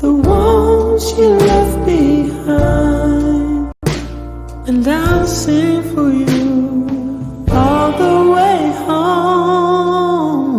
the ones you left behind. And I'll sing for you all the way home.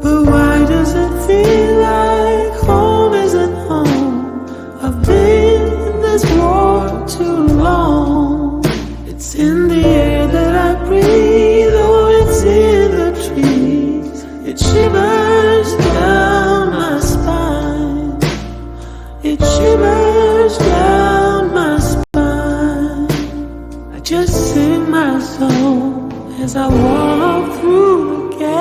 But why does it feel like home isn't home? I've been in this war too long. It's in the air that I breathe, oh, it's in the trees. It shivers down my spine. It shivers down my spine. I just sing my song as I walk through the gate.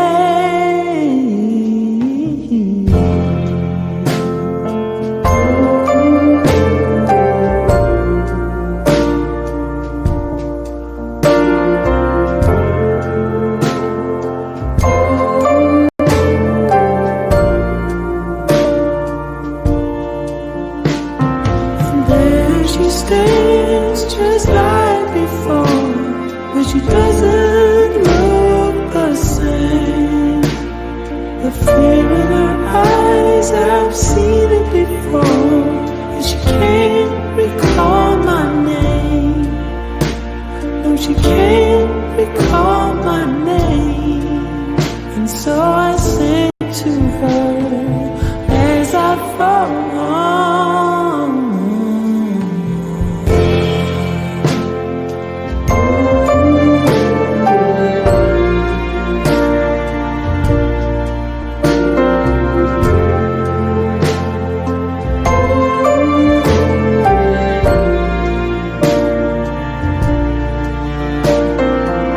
She stands just like before, but she doesn't look the same. The fear in her eyes, I've seen it before, and she can't recall my name. No, she can't recall my name. And so I sing to her as I fall on.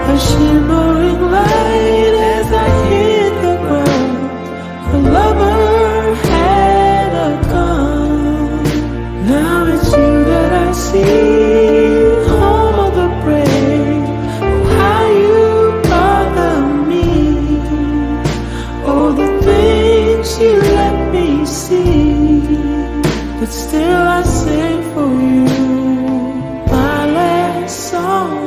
A shimmering light as I hit the ground. A lover had a gun. Now it's you that I see, home of the brave. Oh, how you bother me. Oh, the things you let me see. But still I sing for you my last song.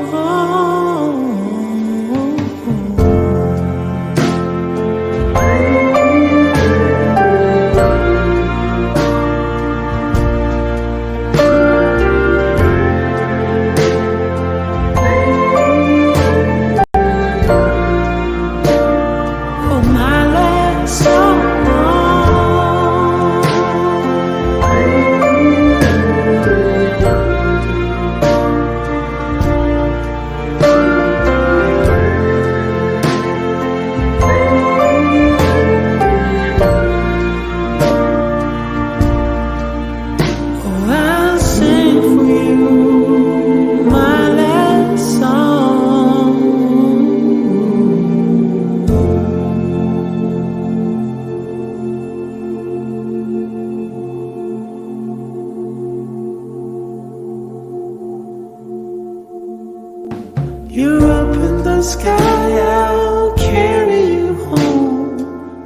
You're up in the sky, I'll carry you home,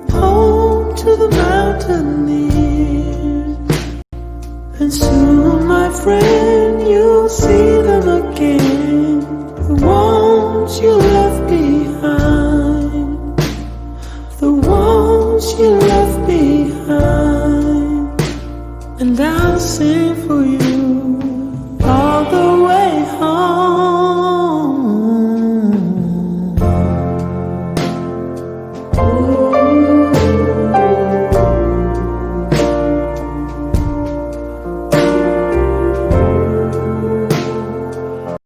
home to the mountaineers. And soon, my friend, you'll see them again, the ones you